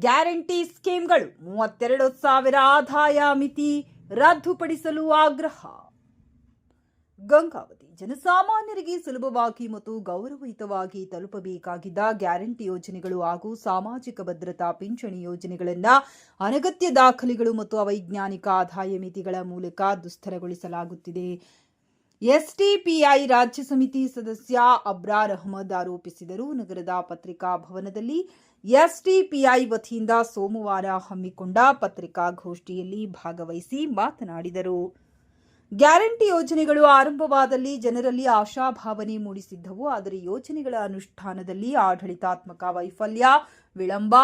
Guarantee ಸ್ಕೀಮ್ಗಳು 32,000 ಆದಾಯ ಮಿತಿ ರದ್ದುಪಡಿಸಲು ಆಗ್ರಹ. ಗಂಗಾವತಿ ಜನಸಾಮಾನ್ಯರಿಗೆ ಸುಲಭವಾಗಿ ಮತ್ತು ಗೌರವಯುತವಾಗಿ ತಲುಪಬೇಕಾಗಿದ್ದ ಗ್ಯಾರಂಟಿ ಯೋಜನೆಗಳು ಹಾಗೂ ಸಾಮಾಜಿಕ ಭದ್ರತಾ ಪಿಂಚಣಿ ಯೋಜನೆಗಳನ್ನು ಅನಗತ್ಯ ದಾಖಲೆಗಳು ಮತ್ತು ಅವೈಜ್ಞಾನಿಕ ಆದಾಯ ಮಿತಿಗಳ ಮೂಲಕ ದುಸ್ತರಗೊಳಿಸಲಾಗುತ್ತಿದೆ. ಎಸ್ಡಿಪಿಐ ರಾಜ್ಯ ಸಮಿತಿ ಸದಸ್ಯ ಅಬ್ರಾರ್ ಅಹಮದ್ ಆರೋಪಿಸಿದರು. ನಗರದ ಪತ್ರಿಕಾ ಭವನದಲ್ಲಿ ಎಸ್ಡಿಪಿಐ ವತಿಯಿಂದ ಸೋಮವಾರ ಹಮ್ಮಿಕೊಂಡ ಪತ್ರಿಕಾಗೋಷ್ಠಿಯಲ್ಲಿ ಭಾಗವಹಿಸಿ ಮಾತನಾಡಿದರು. ಗ್ಯಾರಂಟಿ ಯೋಜನೆಗಳು ಆರಂಭವಾದಲ್ಲಿ ಜನರಲ್ಲಿ ಆಶಾಭಾವನೆ ಮೂಡಿಸಿದ್ದವು. ಆದರೆ ಯೋಜನೆಗಳ ಅನುಷ್ಠಾನದಲ್ಲಿ ಆಡಳಿತಾತ್ಮಕ ವೈಫಲ್ಯ, ವಿಳಂಬ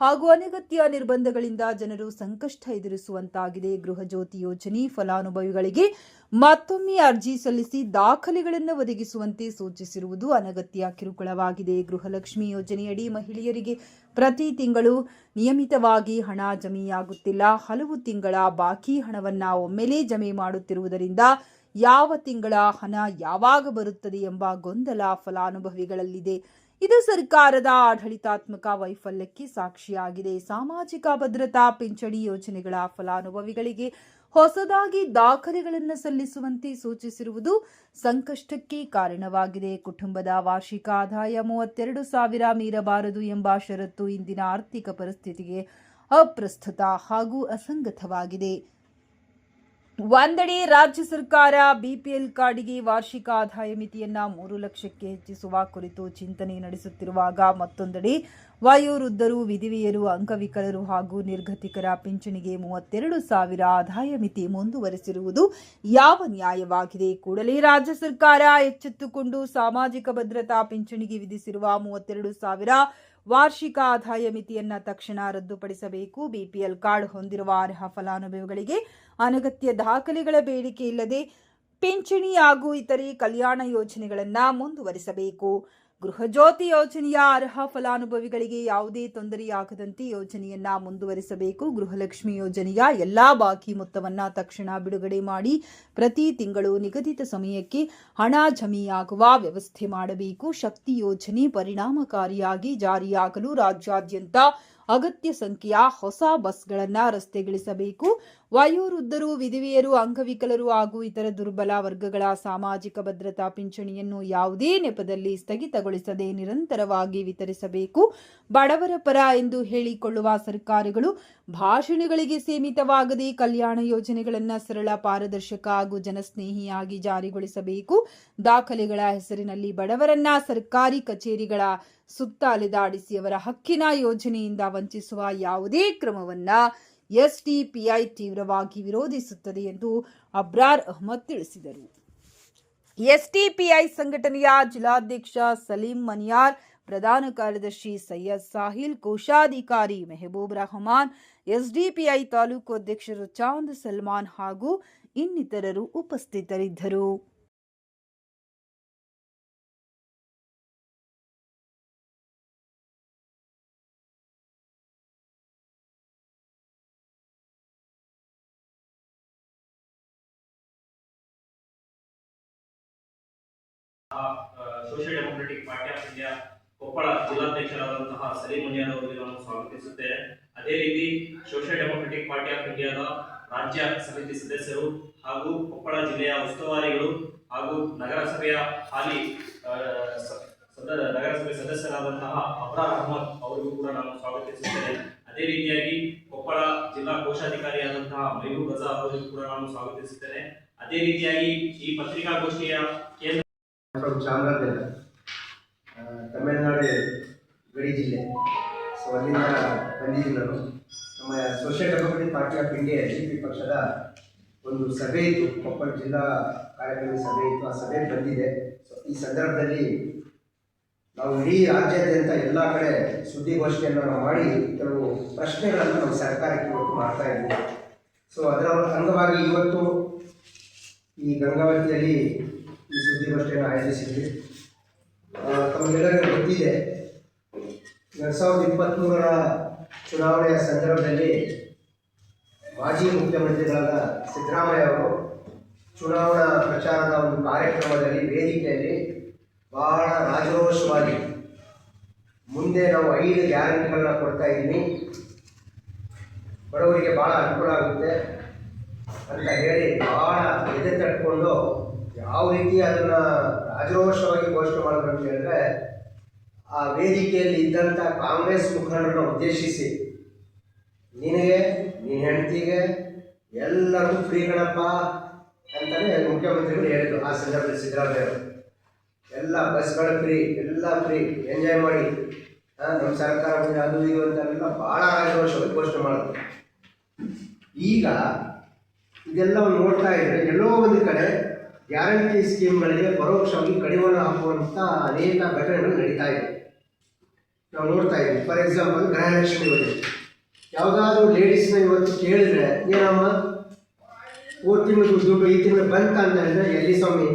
ಹಾಗೂ ಅನಗತ್ಯ ನಿರ್ಬಂಧಗಳಿಂದ ಜನರು ಸಂಕಷ್ಟ ಎದುರಿಸುವಂತಾಗಿದೆ. ಗೃಹಜ್ಯೋತಿ ಯೋಜನೆ ಫಲಾನುಭವಿಗಳಿಗೆ ಮತ್ತೊಮ್ಮೆ ಅರ್ಜಿ ಸಲ್ಲಿಸಿ ದಾಖಲೆಗಳನ್ನು ಒದಗಿಸುವಂತೆ ಸೂಚಿಸಿರುವುದು ಅನಗತ್ಯ ಕಿರುಕುಳವಾಗಿದೆ. ಗೃಹಲಕ್ಷ್ಮಿ ಯೋಜನೆಯಡಿ ಮಹಿಳೆಯರಿಗೆ ಪ್ರತಿ ತಿಂಗಳು ನಿಯಮಿತವಾಗಿ ಹಣ ಜಮೆಯಾಗುತ್ತಿಲ್ಲ. ಹಲವು ತಿಂಗಳ ಬಾಕಿ ಹಣವನ್ನು ಒಮ್ಮೆಲೇ ಜಮೆ ಮಾಡುತ್ತಿರುವುದರಿಂದ ಯಾವ ತಿಂಗಳ ಹಣ ಯಾವಾಗ ಬರುತ್ತದೆ ಎಂಬ ಗೊಂದಲ ಫಲಾನುಭವಿಗಳಲ್ಲಿದೆ. ಇದು ಸರ್ಕಾರದ ಆಡಳಿತಾತ್ಮಕ ವೈಫಲ್ಯಕ್ಕೆ ಸಾಕ್ಷಿಯಾಗಿದೆ. ಸಾಮಾಜಿಕ ಭದ್ರತಾ ಪಿಂಚಣಿ ಯೋಜನೆಗಳ ಫಲಾನುಭವಿಗಳಿಗೆ ಹೊಸದಾಗಿ ದಾಖಲೆಗಳನ್ನು ಸಲ್ಲಿಸುವಂತೆ ಸೂಚಿಸಿರುವುದು ಸಂಕಷ್ಟಕ್ಕೆ ಕಾರಣವಾಗಿದೆ. ಕುಟುಂಬದ ವಾರ್ಷಿಕ ಆದಾಯ 32,000 ಮೀರಬಾರದು ಎಂಬ ಷರತ್ತು ಇಂದಿನ ಆರ್ಥಿಕ ಪರಿಸ್ಥಿತಿಗೆ ಅಪ್ರಸ್ತುತ ಹಾಗೂ ಅಸಂಗತವಾಗಿದೆ. ಒಂದೆಡೆ ರಾಜ್ಯ ಸರ್ಕಾರ ಬಿಪಿಎಲ್ ಕಾರ್ಡ್ಗೆ ವಾರ್ಷಿಕ ಆದಾಯ ಮಿತಿಯನ್ನು 3 ಲಕ್ಷಕ್ಕೆ ಹೆಚ್ಚಿಸುವ ಕುರಿತು ಚಿಂತನೆ ನಡೆಸುತ್ತಿರುವಾಗ, ಮತ್ತೊಂದೆಡೆ ವಯೋವೃದ್ಧರು, ವಿಧವೆಯರು, ಅಂಗವಿಕಲರು ಹಾಗೂ ನಿರ್ಗತಿಕರ ಪಿಂಚಣಿಗೆ 32,000 ಆದಾಯ ಮಿತಿ ಮುಂದುವರೆಸಿರುವುದು ಯಾವ ನ್ಯಾಯವಾಗಿದೆ? ಕೂಡಲೇ ರಾಜ್ಯ ಸರ್ಕಾರ ಎಚ್ಚೆತ್ತುಕೊಂಡು ಸಾಮಾಜಿಕ ಭದ್ರತಾ ಪಿಂಚಣಿಗೆ ವಿಧಿಸಿರುವ 32,000 ವಾರ್ಷಿಕ ಆದಾಯ ಮಿತಿಯನ್ನು ತಕ್ಷಣ ರದ್ದುಪಡಿಸಬೇಕು. ಬಿಪಿಎಲ್ ಕಾರ್ಡ್ ಹೊಂದಿರುವ ಅರ್ಹ ಫಲಾನುಭವಿಗಳಿಗೆ ಅನಗತ್ಯ ದಾಖಲೆಗಳ ಬೇಡಿಕೆ ಇಲ್ಲದೆ ಪಿಂಚಣಿ ಹಾಗೂ ಇತರೆ ಕಲ್ಯಾಣ ಯೋಜನೆಗಳನ್ನು ಮುಂದುವರಿಸಬೇಕು. ಗೃಹಜ್ಯೋತಿ ಯೋಜನೆಯ ಅರ್ಹ ಫಲಾನುಭವಿಗಳಿಗೆ ಯಾವುದೇ ತೊಂದರೆಯಾಗದಂತೆ ಯೋಜನೆಯನ್ನು ಮುಂದುವರಿಸಬೇಕು. ಗೃಹಲಕ್ಷ್ಮಿ ಯೋಜನೆಯ ಎಲ್ಲಾ ಬಾಕಿ ಮೊತ್ತವನ್ನು ತಕ್ಷಣ ಬಿಡುಗಡೆ ಮಾಡಿ ಪ್ರತಿ ತಿಂಗಳು ನಿಗದಿತ ಸಮಯಕ್ಕೆ ಹಣ ಜಮೆಯಾಗುವ ವ್ಯವಸ್ಥೆ ಮಾಡಬೇಕು. ಶಕ್ತಿ ಯೋಜನೆ ಪರಿಣಾಮಕಾರಿಯಾಗಿ ಜಾರಿಯಾಗಲು ರಾಜ್ಯಾದ್ಯಂತ ಅಗತ್ಯ ಸಂಖ್ಯೆಯ ಹೊಸ ಬಸ್ಗಳನ್ನು ರಸ್ತೆಗಿಳಿಸಬೇಕು. ವಯೋವೃದ್ಧರು, ವಿಧವೆಯರು, ಅಂಗವಿಕಲರು ಹಾಗೂ ಇತರ ದುರ್ಬಲ ವರ್ಗಗಳ ಸಾಮಾಜಿಕ ಭದ್ರತಾ ಪಿಂಚಣಿಯನ್ನು ಯಾವುದೇ ನೆಪದಲ್ಲಿ ಸ್ಥಗಿತಗೊಳಿಸದೆ ನಿರಂತರವಾಗಿ ವಿತರಿಸಬೇಕು. ಬಡವರ ಪರ ಎಂದು ಹೇಳಿಕೊಳ್ಳುವ ಸರ್ಕಾರಗಳು ಭಾಷಣಗಳಿಗೆ ಸೀಮಿತವಾಗದೆ ಕಲ್ಯಾಣ ಯೋಜನೆಗಳನ್ನು ಸರಳ, ಪಾರದರ್ಶಕ ಹಾಗೂ ಜನಸ್ನೇಹಿಯಾಗಿ ಜಾರಿಗೊಳಿಸಬೇಕು. ದಾಖಲೆಗಳ ಹೆಸರಿನಲ್ಲಿ ಬಡವರನ್ನ ಸರ್ಕಾರಿ ಕಚೇರಿಗಳ ಸುತ್ತ ಅಲೆದಾಡಿಸಿ ಅವರ ಹಕ್ಕಿನ ಯೋಜನೆಯಿಂದ ವಂಚಿಸುವ ಯಾವುದೇ ಕ್ರಮವನ್ನು ಎಸ್ಡಿಪಿಐ ತೀವ್ರವಾಗಿ ವಿರೋಧಿಸುತ್ತದೆ ಎಂದು ಅಬ್ರಾರ್ ಅಹಮದ್ ತಿಳಿಸಿದರು. ಎಸ್ಡಿಪಿಐ ಸಂಘಟನೆಯ ಜಿಲ್ಲಾಧ್ಯಕ್ಷ ಸಲೀಂ ಮನಿಯಾರ್, ಪ್ರಧಾನ ಕಾರ್ಯದರ್ಶಿ ಸೈಯದ್ ಸಾಹಿಲ್, ಕೋಶಾಧಿಕಾರಿ ಮೆಹಬೂಬ್ ರಹಮಾನ್, ಎಸ್ಡಿಪಿಐ ತಾಲೂಕು ಅಧ್ಯಕ್ಷರು ಚಾಂದ್ ಸಲ್ಮಾನ್ ಹಾಗೂ ಇನ್ನಿತರರು ಉಪಸ್ಥಿತರಿದ್ದರು. Social democratic party of India Koppal ಜಿಲ್ಲಾಧ್ಯಕ್ಷರಾದಂತಹ ಸಲೀಂ ಮನಿಯಾರ್ ಅವರಿಗೆ ನಾನು ಸ್ವಾಗತಿಸುತ್ತೇನೆ. ಅದೇ ರೀತಿ ಸೋಷಿಯಲ್ ಡೆಮೊಕ್ರೆಟಿಕ್ ಪಾರ್ಟಿ ಆಫ್ ಇಂಡಿಯಾದ ರಾಜ್ಯ ಸಮಿತಿ ಸದಸ್ಯರು ಹಾಗೂ ಕೊಪ್ಪಳ ಜಿಲ್ಲೆಯ ಉಸ್ತುವಾರಿಗಳು ಹಾಗೂ ನಗರಸಭೆಯ ಹಾಲಿ ನಗರಸಭೆ ಸದಸ್ಯರಾದಂತಹ ಅಬ್ರಾರ್ ಅಹಮದ್ ಅವರಿಗೂ ಕೂಡ ನಾನು ಸ್ವಾಗತಿಸುತ್ತೇನೆ. ಅದೇ ರೀತಿಯಾಗಿ ಕೊಪ್ಪಳ ಜಿಲ್ಲಾ ಕೋಶಾಧಿಕಾರಿಯಾದಂತಹ ಮೆಹಬೂಬ್ ರಜಾ ಅವರಿಗೂ ಕೂಡ ನಾನು ಸ್ವಾಗತಿಸುತ್ತೇನೆ. ಅದೇ ರೀತಿಯಾಗಿ ಈ ಪತ್ರಿಕಾಗೋಷ್ಠಿಯ ಕೇಂದ್ರ ಚಾಮರಾಜನಗರ, ತಮಿಳುನಾಡು ಗಡಿ ಜಿಲ್ಲೆ. ಸೊ ಅಲ್ಲಿಂದ ಬಂದಿದ್ದೀನಿ ನಾನು. ನಮ್ಮ social democratic party of India SDP ಪಕ್ಷದ ಒಂದು ಸಭೆ ಇತ್ತು, ಕೊಪ್ಪಳ ಜಿಲ್ಲಾ ಕಾರ್ಯಕ್ರಮ ಸಭೆ ಇತ್ತು. ಆ ಸಭೆ ಬಂದಿದೆ. ಸೊ ಈ ಸಂದರ್ಭದಲ್ಲಿ ನಾವು ಇಡೀ ರಾಜ್ಯಾದ್ಯಂತ ಎಲ್ಲ ಕಡೆ ಸುದ್ದಿಗೋಷ್ಠಿಯನ್ನು ನಾವು ಮಾಡಿ ಕೆಲವು ಪ್ರಶ್ನೆಗಳನ್ನು ನಾವು ಸರ್ಕಾರಕ್ಕೆ ಇವತ್ತು ಮಾಡ್ತಾ ಇದ್ದೀವಿ. ಸೊ ಅದರ ಅಂಗವಾಗಿ ಇವತ್ತು ಈ ಗಂಗಾವತಿಯಲ್ಲಿ ಈ ಸುದ್ದಿಗೋಷ್ಠಿಯನ್ನು ಆಯೋಜಿಸಿದ್ವಿ. ತಮಗೆಲ್ಲರಿಗೂ ಗೊತ್ತಿದೆ, 2023ರ ಚುನಾವಣೆಯ ಸಂದರ್ಭದಲ್ಲಿ ಮಾಜಿ ಮುಖ್ಯಮಂತ್ರಿಗಳಾದ ಸಿದ್ದರಾಮಯ್ಯ ಅವರು ಚುನಾವಣಾ ಪ್ರಚಾರದ ಒಂದು ಕಾರ್ಯಕ್ರಮದಲ್ಲಿ ವೇದಿಕೆಯಲ್ಲಿ ಬಹಳ ರಾಜರೋಷವಾಗಿ ಮುಂದೆ ನಾವು 5 ಗ್ಯಾರಂಟಿಗಳನ್ನ ಕೊಡ್ತಾ ಇದ್ದೀನಿ, ಬಡವರಿಗೆ ಭಾಳ ಅನುಕೂಲ ಆಗುತ್ತೆ ಅಂತ ಹೇಳಿ ಭಾಳ ಎದೆ ತಟ್ಕೊಂಡು ಯಾವ ರೀತಿ ಅದನ್ನು ರಾಜರೋಷವಾಗಿ ಘೋಷಣೆ ಮಾಡಿದ್ರು ಅಂತ ಹೇಳಿದ್ರೆ, ಆ ವೇದಿಕೆಯಲ್ಲಿ ಇದ್ದಂಥ ಕಾಂಗ್ರೆಸ್ ಮುಖಂಡರನ್ನು ಉದ್ದೇಶಿಸಿ ನಿನಗೆ, ನಿನ್ನ ಹೆಂಡತಿಗೆ ಎಲ್ಲರಿಗೂ ಫ್ರೀ ಗಣಪ ಅಂತಲೇ ಮುಖ್ಯಮಂತ್ರಿಗಳು ಹೇಳಿದರು. ಆ ಸಂದರ್ಭದಲ್ಲಿ ಸಿದ್ದರಾಮಯ್ಯ ಎಲ್ಲ ಬಸ್ಗಳು ಫ್ರೀ, ಎಲ್ಲ ಫ್ರೀ, ಎಂಜಾಯ್ ಮಾಡಿ, ನಮ್ಮ ಸರ್ಕಾರ ಅದು ಇದು ಅಂತೆಲ್ಲ ಭಾಳ ರಾಜರೋಷವಾಗಿ ಘೋಷಣೆ ಮಾಡಿದ್ರು. ಈಗ ಇದೆಲ್ಲವನ್ನು ನೋಡ್ತಾ ಇದ್ರೆ ಎಲ್ಲೋ ಒಂದು ಕಡೆ ಗ್ಯಾರಂಟಿ ಸ್ಕೀಮ್ಗಳಿಗೆ ಪರೋಕ್ಷವಾಗಿ ಕಡಿವಾಣ ಹಾಕುವಂಥ ಅನೇಕ ಘಟನೆಗಳು ನಡೀತಾ ಇದೆ. ನಾವು ನೋಡ್ತಾ ಇದ್ದೀವಿ. ಫಾರ್ ಎಕ್ಸಾಂಪಲ್ ಗೃಹಲಕ್ಷ್ಮಿ ಯೋಜನೆ. ಯಾವುದಾದ್ರೂ ಲೇಡೀಸ್ನ ಇವತ್ತು ಕೇಳಿದ್ರೆ, ಏನಮ್ಮ 3 ತಿಂಗಳು ದುಡ್ಡು ಈ ತಿಂಗಳು ಬಂತ ಅಂತ ಹೇಳಿದ್ರೆ, ಎಲ್ಲಿ ಸ್ವಾಮಿ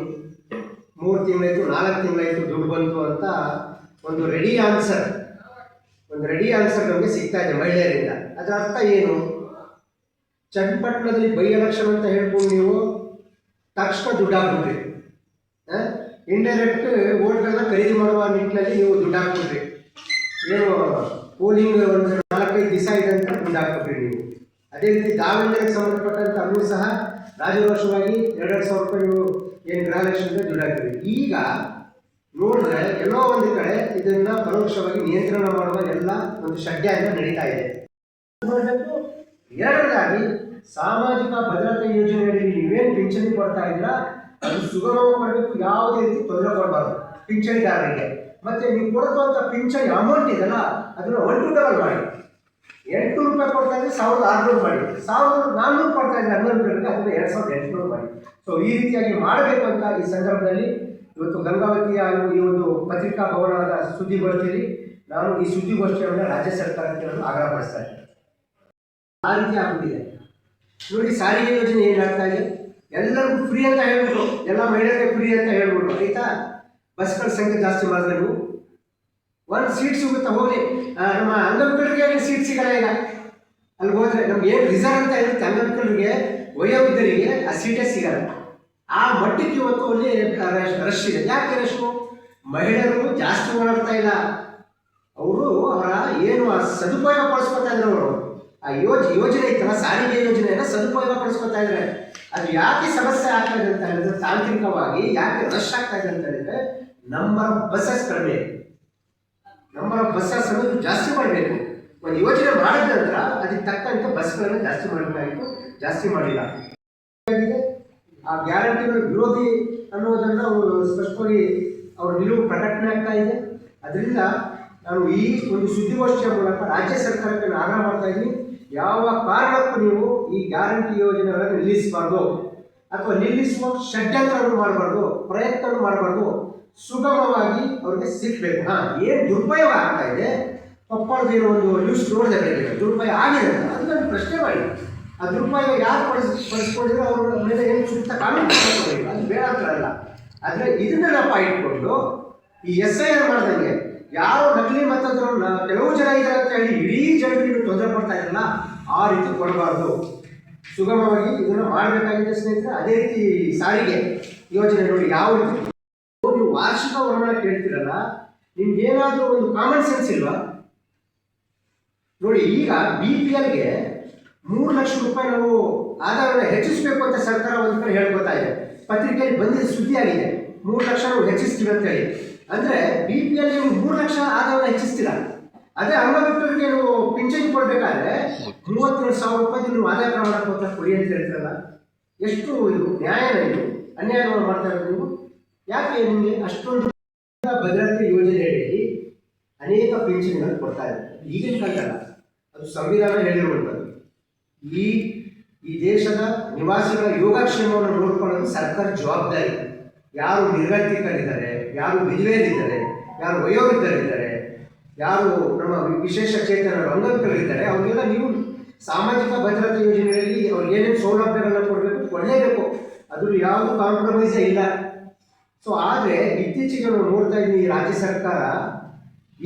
3 ತಿಂಗಳಾಯಿತು 4 ತಿಂಗಳಾಯಿತು ದುಡ್ಡು ಬಂತು ಅಂತ ಒಂದು ರೆಡಿ ಆನ್ಸರ್ ನಮಗೆ ಸಿಗ್ತಾ ಇದೆ ಮಹಿಳೆಯರಿಂದ. ಅದರ ಅರ್ಥ ಏನು? ಚನ್ನಪಟ್ಟಣದಲ್ಲಿ ಬೈ ಎಲೆಕ್ಷನ್ ಅಂತ ಹೇಳ್ಕೊಂಡು ನೀವು ತಕ್ಷಣ ದುಡ್ಡು ಹಾಕ್ಬಿಟ್ರಿ, ಇಂಡೈರೆಕ್ಟ್ ವೋಟ್ಗಳನ್ನ ಖರೀದಿ ಮಾಡುವ ನಿಟ್ಟಿನಲ್ಲಿ ನೀವು ದುಡ್ಡು ಹಾಕ್ಬಿಟ್ರಿ. ಏನು ಪೋಲಿಂಗ್ ಒಂದು 4-5 ದಿವಸ ಇದೆ ಅಂತ ದುಡ್ಡು ಹಾಕ್ಬಿಟ್ರಿ ನೀವು. ಅದೇ ರೀತಿ ದಾವಣಗೆರೆಗೆ ಸಂಬಂಧಪಟ್ಟಂತೆ ಅಲ್ಲೂ ಸಹ ರಾಜರೋಷವಾಗಿ 2,000 ರೂಪಾಯಿ ನೀವು ಏನು ಗೃಹಲಕ್ಷ್ಮಿಗೆ ದುಡ್ಡು ಹಾಕ್ತೀರಿ. ಈಗ ನೋಡಿದ್ರೆ ಎಲ್ಲೋ ಒಂದು ಕಡೆ ಇದನ್ನ ಪರೋಕ್ಷವಾಗಿ ನಿಯಂತ್ರಣ ಮಾಡುವ ಎಲ್ಲ ಒಂದು ಷಡ್ಯಂತ್ರ ನಡೀತಾ ಇದೆ. ಎರಡನೇದಾಗಿ ಸಾಮಾಜಿಕ ಭದ್ರತೆ ಯೋಜನೆಯಲ್ಲಿ ನೀವೇನು ಪಿಂಚಣಿ ಕೊಡ್ತಾ ಇದ್ದೀರಾ ಅದು ಸುಗಮವಾಗಿ ಕೊಡಬೇಕು, ಯಾವುದೇ ರೀತಿ ತೊಂದರೆ ಕೊಡಬಾರ್ದು ಪಿಂಚಣಿದಾರರಿಗೆ. ಮತ್ತೆ ನೀವು ಕೊಡುವಂಥ ಪಿಂಚಣಿ ಅಮೌಂಟ್ ಇದೆಲ್ಲ ಅದನ್ನು 1 to double ಮಾಡಿ. 800 ರೂಪಾಯಿ ಕೊಡ್ತಾ ಇದ್ರೆ 1,600 ಮಾಡಿ, 1,400 ಕೊಡ್ತಾ ಇದ್ರೆ 11 ರೂಪಾಯಿ ಅದನ್ನು 2,800 ಮಾಡಿ. ಸೊ ಈ ರೀತಿಯಾಗಿ ಮಾಡಬೇಕು ಅಂತ ಈ ಸಂದರ್ಭದಲ್ಲಿ ಇವತ್ತು ಗಂಗಾವತಿಯ ಈ ಒಂದು ಪತ್ರಿಕಾ ಭವನದ ಸುದ್ದಿಗೋಷ್ಠಿಯಲ್ಲಿ ನಾನು ಈ ಸುದ್ದಿಗೋಷ್ಠಿಯನ್ನು ರಾಜ್ಯ ಸರ್ಕಾರಕ್ಕೆ ಆಗ್ರಹಪಡಿಸ್ತಾ ಇದ್ದೀನಿ. ಆ ರೀತಿ ಆಗ್ಬಿಟ್ಟಿದೆ ನೋಡಿ. ಸಾರಿಗೆ ಯೋಜನೆ ಏನಾಗ್ತಾ ಇದೆ, ಎಲ್ಲರಿಗೂ ಫ್ರೀ ಅಂತ ಹೇಳ್ಬಿಟ್ಟು, ಎಲ್ಲ ಮಹಿಳೆಯರಿಗೆ ಫ್ರೀ ಅಂತ ಹೇಳ್ಬಿಟ್ಟು, ಆಯ್ತಾ, ಬಸ್ಗಳ ಸಂಖ್ಯೆ ಜಾಸ್ತಿ ಮಾಡಿದ್ರೆ ನೀವು 1 ಸೀಟ್ ಸಿಗುತ್ತಾ ಹೋಗಿ. ನಮ್ಮ ಅಂಗವಿಕಲರಿಗೆ ಸೀಟ್ ಸಿಗಲ್ಲ. ಈಗ ಅಲ್ಲಿ ಹೋದ್ರೆ ನಮ್ಗೆ ಏನು ರಿಸರ್ವ್ ಅಂತ ಇರುತ್ತೆ, ಅಂಗವಿಕಲರಿಗೆ ವಯೋವೃದ್ಧರಿಗೆ ಆ ಸೀಟೇ ಸಿಗಲ್ಲ. ಆ ಮಟ್ಟಕ್ಕೆ ಇವತ್ತು ಅಲ್ಲಿ ರಶ್ ಇದೆ. ಯಾಕೆ ರಶು? ಮಹಿಳೆಯರು ಜಾಸ್ತಿ ಓಡಾಡ್ತಾ ಇಲ್ಲ, ಅವರು ಅವರ ಏನು ಆ ಸದುಪಯೋಗ ಪಡಿಸ್ಕೊತಾ ಇದ್ರು. ಅವರು ಆ ಯೋಜನೆ ಇತ್ತಲ್ಲ, ಸಾರಿಗೆ ಯೋಜನೆಯನ್ನು ಸದುಪಯೋಗ ಪಡಿಸ್ಕೊತಾ ಇದ್ದಾರೆ. ಅದು ಯಾಕೆ ಸಮಸ್ಯೆ ಆಗ್ತಾ ಇದೆ ಅಂತ ಹೇಳಿದ್ರೆ, ತಾಂತ್ರಿಕವಾಗಿ ಯಾಕೆ ರಶ್ ಆಗ್ತಾ ಇದೆ ಅಂತ ಹೇಳಿದ್ರೆ, ನಂಬರ್ ಆಫ್ ಬಸ್ಸಸ್ ಕಡಿಮೆ, ನಂಬರ್ ಆಫ್ ಬಸ್ಸಸ್ ಅನ್ನೋದು ಜಾಸ್ತಿ ಮಾಡಬೇಕು. ಒಂದು ಯೋಜನೆ ಮಾಡಿದ ನಂತರ ಅದಕ್ಕೆ ತಕ್ಕಂತೆ ಬಸ್ಗಳನ್ನು ಜಾಸ್ತಿ ಮಾಡಬೇಕಾಗಿತ್ತು, ಜಾಸ್ತಿ ಮಾಡಿಲ್ಲ. ಆ ಗ್ಯಾರಂಟಿಗಳ ವಿರೋಧಿ ಅನ್ನೋದನ್ನು ಅವರು ಸ್ಪಷ್ಟವಾಗಿ ಅವ್ರ ನಿಲುವು ಪ್ರಕಟಣೆ ಆಗ್ತಾ ಇದೆ. ಅದರಿಂದ ನಾನು ಈ ಒಂದು ಸುದ್ದಿಗೋಷ್ಠಿಯ ಮೂಲಕ ರಾಜ್ಯ ಸರ್ಕಾರಕ್ಕೆ ಆಗ್ರಹ ಮಾಡ್ತಾ ಇದ್ದೀನಿ, ಯಾವ ಕಾರಣಕ್ಕೂ ನೀವು ಈ ಗ್ಯಾರಂಟಿ ಯೋಜನೆಗಳನ್ನು ನಿಲ್ಲಿಸಬಾರ್ದು, ಅಥವಾ ನಿಲ್ಲಿಸುವ ಷಡ್ಯಂತ್ರವನ್ನು ಮಾಡಬಾರ್ದು, ಪ್ರಯತ್ನವನ್ನು ಮಾಡಬಾರ್ದು. ಸುಗಮವಾಗಿ ಅವ್ರಿಗೆ ಸಿಗಬೇಕು. ಏನು ದುರುಪಯೋಗ ಆಗ್ತಾ ಇದೆ, ಕೊಪ್ಪಳದ ಏನೋ ಒಂದು ನ್ಯೂಸ್ ನೋಡಿದೆ ಬೆಳಗ್ಗೆ, ದುರುಪಯೋಗ ಆಗಿದೆ ಅಂತ ಅದನ್ನು ಪ್ರಶ್ನೆ ಮಾಡಿ. ಆ ದುರುಪಯೋಗ ಯಾರು ಪಡಿಸ್ಕೊಂಡಿದ್ರೆ ಅವ್ರ ಮೇಲೆ ಏನು ಸೂಕ್ತ ಕಾನೂನು ಇಲ್ಲ, ಅದು ಬೇಡ ಅಂತ ಅಲ್ಲ. ಆದರೆ ಇದನ್ನ ನಾವು ಇಟ್ಕೊಂಡು ಈ SIR ಮಾಡ್ದಂಗೆ ಯಾರೋ ನಕಲಿ ಮತದಾರರನ್ನ ಕೆಲವು ಜನ ಇದ್ದಾರೆ ಅಂತ ಹೇಳಿ ಇಡೀ ಜನರಿಗೆ ತೊಂದರೆ ಕೊಡ್ತಾ ಇರಲ್ಲ, ಆ ರೀತಿ ಕೊಡಬಾರ್ದು. ಸುಗಮವಾಗಿ ಇದನ್ನು ಮಾಡಬೇಕಾಗಿದೆ ಸ್ನೇಹಿತರೆ. ಅದೇ ರೀತಿ ಸಾರಿಗೆ ಯೋಜನೆ ನೋಡಿ, ಯಾವ ರೀತಿ ನೀವು ವಾರ್ಷಿಕ ವರಮಾನ ಕೇಳ್ತಿರಲ್ಲ, ನಿಮ್ಗೆ ಏನಾದರೂ ಒಂದು ಕಾಮನ್ ಸೆನ್ಸ್ ಇಲ್ವಾ? ನೋಡಿ, ಈಗ BPLಗೆ 3 ಲಕ್ಷ ರೂಪಾಯಿ ನಾವು ಆದಾಯವನ್ನು ಹೆಚ್ಚಿಸಬೇಕು ಅಂತ ಸರ್ಕಾರ ಒಂದು ಕಡೆ ಹೇಳ್ಕೊತಾ ಇದೆ. ಪತ್ರಿಕೆಯಲ್ಲಿ ಬಂದಿದ್ದ ಸುದ್ದಿ ಆಗಿದೆ, 3 ಲಕ್ಷ ನಾವು ಹೆಚ್ಚಿಸ್ತೀವಿ ಅಂತ ಹೇಳಿ. ಅಂದರೆ BPL ನೀವು 3 ಲಕ್ಷ ಆದಾಯವನ್ನು ಹೆಚ್ಚಿಸ್ತೀರ. ಅದೇ ಅಂಗವಿಕಲರಿಗೆ ನೀವು ಪಿಂಚಣಿ ಕೊಡಬೇಕಾದ್ರೆ 32,000 ರೂಪಾಯಿ ನೀವು ಆದಾಯ ಪ್ರಮಾಣ ಪತ್ರ ಕೊಡಿ ಅಂತ ಹೇಳ್ತೀರಲ್ಲ, ಎಷ್ಟು ಇದು ನ್ಯಾಯನ? ಇದು ಅನ್ಯಾಯವನ್ನು ಮಾಡ್ತಾ ಇರೋದು ನೀವು. ಯಾಕೆ ನಿಮಗೆ ಅಷ್ಟೊಂದು ಭದ್ರತೆ ಯೋಜನೆಯಲ್ಲಿ ಅನೇಕ ಪಿಂಚಣಿಗಳನ್ನು ಕೊಡ್ತಾ ಇದ್ದಾರೆ? ಈಗಿನ ಕಾಲದಲ್ಲ, ಅದು ಸಂವಿಧಾನ ಹೇಳಿರುವಂಥದ್ದು. ಈ ದೇಶದ ನಿವಾಸಿಗಳ ಯೋಗಕ್ಷೇಮವನ್ನು ನೋಡಿಕೊಳ್ಳೋದು ಸರ್ಕಾರ ಜವಾಬ್ದಾರಿ. ಯಾರು ನಿರ್ಗತಿಕರಿದ್ದಾರೆ, ಯಾರು ವಿಧವೆಯರಿದ್ದಾರೆ, ಯಾರು ವಯೋವೃದ್ಧರಿದ್ದಾರೆ, ಯಾರು ನಮ್ಮ ವಿಶೇಷ ಚೇತನರು ಅಂಗವಿಕಲರಿದ್ದಾರೆ, ಅವರಿಗೆಲ್ಲ ನೀವು ಸಾಮಾಜಿಕ ಭದ್ರತೆ ಯೋಜನೆಯಲ್ಲಿ ಅವ್ರಿಗೆ ಏನೇನು ಸೌಲಭ್ಯಗಳನ್ನ ಕೊಡಲೇಬೇಕು. ಅದು ಯಾವುದು ಕಾಂಪ್ರಮೈಸೇ ಇಲ್ಲ. ಸೊ ಆದರೆ ಇತ್ತೀಚೆಗೆ ನಾವು ನೋಡ್ತಾ ಇದ್ದೀವಿ, ರಾಜ್ಯ ಸರ್ಕಾರ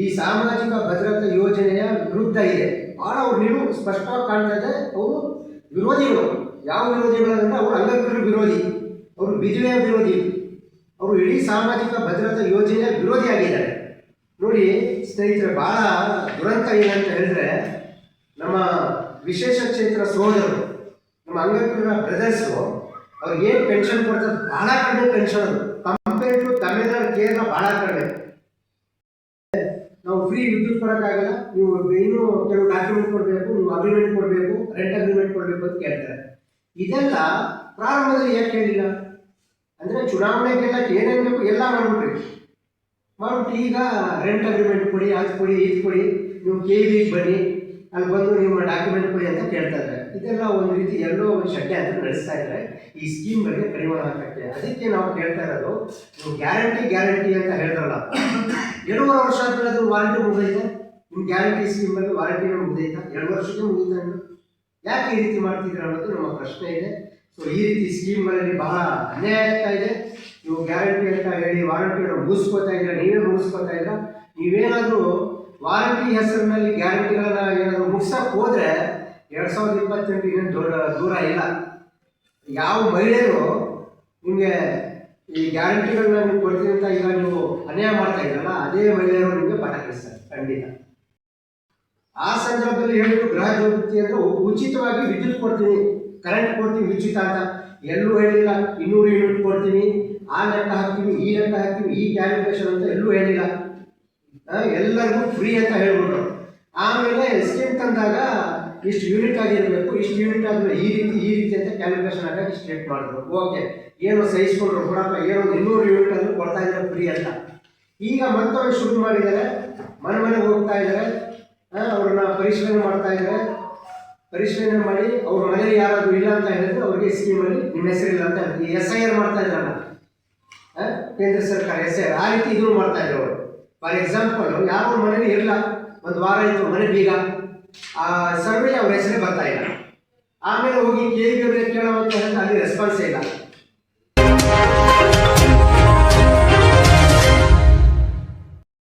ಈ ಸಾಮಾಜಿಕ ಭದ್ರತಾ ಯೋಜನೆಯ ವಿರುದ್ಧ ಇದೆ. ಭಾಳ ಅವ್ರ ನಿಲುವು ಸ್ಪಷ್ಟವಾಗಿ ಕಾಣ್ತಾ ಇದೆ. ಅವರು ವಿರೋಧಿಗಳು. ಯಾವ ವಿರೋಧಿಗಳು ಅಂದರೆ ಅವರು ಅಂಗವಿಕಲರ ವಿರೋಧಿ, ಅವರು ವಿಧವೆಯ ವಿರೋಧಿ, ಅವರು ಇಡೀ ಸಾಮಾಜಿಕ ಭದ್ರತಾ ಯೋಜನೆಯ ವಿರೋಧಿಯಾಗಿದ್ದಾರೆ. ನೋಡಿ ಸ್ನೇಹಿತರೆ, ಬಹಳ ದುರಂತ ಏನಂತ ಹೇಳಿದ್ರೆ, ನಮ್ಮ ವಿಶೇಷ ಚೇತನ ಸಹೋದರರು, ನಮ್ಮ ಅಂಗವಿಕಲರ ಬ್ರದರ್ಸು, ಅವ್ರಿಗೆ ಏನು ಪೆನ್ಷನ್ ಕೊಡ್ತಾರೆ ಬಹಳ ಕಡಿಮೆ ಪೆನ್ಷನ್. ಅದು ಕಂಪೇರ್ ಟು ತಮಿಳ್ನಾಡು, ಕೇರಳ ಬಹಳ ಕಡಿಮೆ. ನಾವು ಫ್ರೀ ವಿದ್ಯುತ್ ಕೊಡೋಕ್ಕಾಗಲ್ಲ, ನೀವು ಇನ್ನೂ ಕೆಲವು ಡಾಕ್ಯುಮೆಂಟ್ ಕೊಡಬೇಕು, ನೀವು ಅಗ್ರಿಮೆಂಟ್ ಕೊಡಬೇಕು, ರೆಂಟ್ ಅಗ್ರಿಮೆಂಟ್ ಕೊಡಬೇಕು ಅಂತ ಕೇಳ್ತಾರೆ. ಇದೆಲ್ಲ ಪ್ರಾರಂಭದಲ್ಲಿ ಯಾಕೆ ಹೇಳಿಲ್ಲ ಅಂದರೆ, ಚುನಾವಣೆಗೆಲ್ಲ ಏನೇನು ಬೇಕು ಎಲ್ಲ ಮಾಡ್ಬಿಟ್ರಿ. ಈಗ ರೆಂಟ್ ಅಗ್ರಿಮೆಂಟ್ ಕೊಡಿ, ಅದು ಕೊಡಿ, ಇದು ಕೊಡಿ, ನೀವು KVಗೆ ಬನ್ನಿ, ಅಲ್ಲಿ ಬಂದು ನಿಮ್ಮ ಡಾಕ್ಯುಮೆಂಟ್ ಕೊಡಿ ಅಂತ ಕೇಳ್ತಾ ಇದ್ದಾರೆ. ಇದೆಲ್ಲ ಒಂದು ರೀತಿ ಎಲ್ಲೋ ಒಂದು ಷಡ್ಯ ಅಂತ ನಡೆಸ್ತಾ ಇದ್ದಾರೆ ಈ ಸ್ಕೀಮ್ಗಳಿಗೆ ಕಡಿವಾಣ ಹಾಕಕ್ಕೆ. ಅದಕ್ಕೆ ನಾವು ಕೇಳ್ತಾ ಇರೋದು, ನೀವು ಗ್ಯಾರಂಟಿ ಅಂತ ಹೇಳ್ತಾರಲ್ಲ, 2.5 ವರ್ಷ ಆದ್ಮೇಲೆ ಅದು ವಾರಂಟಿ ಮುಗಿದೈತೆ. ನಿಮ್ಮ ಗ್ಯಾರಂಟಿ ಸ್ಕೀಮಲ್ಲಿ ವಾರಂಟಿನ ಮುಗಿದೈತಾ? 2 ವರ್ಷಕ್ಕೆ ಮುಗಿತಾ? ಯಾಕೆ ಈ ರೀತಿ ಮಾಡ್ತಿದ್ದೀರ ಅನ್ನೋದು ನಮ್ಮ ಪ್ರಶ್ನೆ ಇದೆ. ಸೊ ಈ ರೀತಿ ಸ್ಕೀಮ್ಗಳಲ್ಲಿ ಬಹಳ ಅನ್ಯಾಯ ಆಗ್ತಾ ಇದೆ. ನೀವು ಗ್ಯಾರಂಟಿ ಅಂತ ಹೇಳಿ ವಾರಂಟಿಯನ್ನು ಮುಗಿಸ್ಕೋತಾ ಇದ್ದೀರಾ, ನೀವೇ ಮುಗಿಸ್ಕೋತಾ ಇದ್ದೀರಾ. ನೀವೇನಾದರೂ ವಾರಂಟಿ ಹೆಸರಿನಲ್ಲಿ ಗ್ಯಾರಂಟಿಗಳನ್ನ ಏನಾದರೂ ಮುಗಿಸಕ್ಕೆ ಹೋದರೆ 2028 ಇನ್ನೇನು ದೂರ ಇಲ್ಲ. ಯಾವ ಮಹಿಳೆಯರು ನಿಮಗೆ ಈ ಗ್ಯಾರಂಟಿಗಳನ್ನ ನೀವು ಕೊಡ್ತೀನಿ ಅಂತ ಈಗ ನೀವು ಅನ್ಯಾಯ ಮಾಡ್ತಾ ಇದ್ರಲ್ಲ, ಅದೇ ಮಹಿಳೆಯರು ನಿಮಗೆ ಪಾಠ ಕಲಿಸ್ತಾರೆ ಖಂಡಿತ. ಆ ಸಂದರ್ಭದಲ್ಲಿ ಹೇಳಿದ್ರು ಗೃಹ ಜ್ಯೋತಿ ಅಂದರೆ ಉಚಿತವಾಗಿ ವಿದ್ಯುತ್ ಕೊಡ್ತೀನಿ, ಕರೆಂಟ್ ಕೊಡ್ತೀನಿ ಉಚಿತ ಅಂತ ಎಲ್ಲೂ ಹೇಳಿಲ್ಲ. 200 ಯೂನಿಟ್ ಕೊಡ್ತೀನಿ, ಆ ಲೆಕ್ಕ ಹಾಕ್ತೀವಿ, ಈ ಲೆಕ್ಕ ಹಾಕ್ತೀವಿ, ಈ ಕ್ಯಾಲ್ಕುಲೇಷನ್ ಅಂತ ಎಲ್ಲೂ ಹೇಳಿಲ್ಲ. ಎಲ್ಲರಿಗೂ ಫ್ರೀ ಅಂತ ಹೇಳ್ಬಿಟ್ರು. ಆಮೇಲೆ ಸ್ಕೀಮ್ ತಂದಾಗ ಇಷ್ಟು ಯೂನಿಟ್ ಆಗಿರಬೇಕು, ಇಷ್ಟು ಯೂನಿಟ್ ಆದಮೇಲೆ ಈ ರೀತಿ ಅಂತ ಕ್ಯಾಲ್ಕುಲೇಷನ್ ಆಗಿ ಸ್ಟೇಟ್ ಮಾಡಿದ್ರು. ಓಕೆ, ಏನೋ ಸಹಿಸ್ಕೊಂಡ್ರು, ಕೊಡಪ್ಪ ಏನೋ 200 ಯೂನಿಟ್ ಆದರೂ ಕೊಡ್ತಾ ಇದ್ದಾರೆ ಫ್ರೀ ಅಂತ. ಈಗ ಮತ್ತೊಮ್ಮೆ ಶುರು ಮಾಡಿದ್ದಾರೆ, ಮನೆಗೆ ಹೋಗ್ತಾ ಇದ್ದಾರೆ, ಅವ್ರನ್ನ ಪರಿಶೀಲನೆ ಮಾಡ್ತಾ ಇದ್ದಾರೆ. ಪರಿಶೀಲನೆ ಮಾಡಿ ಅವ್ರ ಮನೇಲಿ ಯಾರಾದರೂ ಇಲ್ಲ ಅಂತ ಹೇಳಿದ್ರೆ ಅವ್ರಿಗೆ ಸ್ಕೀಮಲ್ಲಿ ನಿಮ್ಮ ಹೆಸರಿಲ್ಲ ಅಂತ ಹೇಳ್ತೀವಿ. SIR ಮಾಡ್ತಾ ಇದ್ರಲ್ಲ ಕೇಂದ್ರ ಸರ್ಕಾರ, SIR ಆ ರೀತಿ ಇದನ್ನು ಮಾಡ್ತಾ ಇದ್ರು ಅವರು. ಫಾರ್ ಎಕ್ಸಾಂಪಲ್, ಯಾರೋ ಮನೇಲಿ ಇರಲ್ಲ, ಒಂದು ವಾರ ಇತ್ತು, ಮನೆ ಬೀಗ, ಆ ಸರ್ವೆ ಅವ್ರ ಹೆಸರೇ ಬರ್ತಾ ಇಲ್ಲ. ಆಮೇಲೆ ಹೋಗಿ KVಗೆ ಕೇಳೋ ಅಂತ ಹೇಳಿದ್ರೆ ಅಲ್ಲಿ ರೆಸ್ಪಾನ್ಸೇ ಇಲ್ಲ.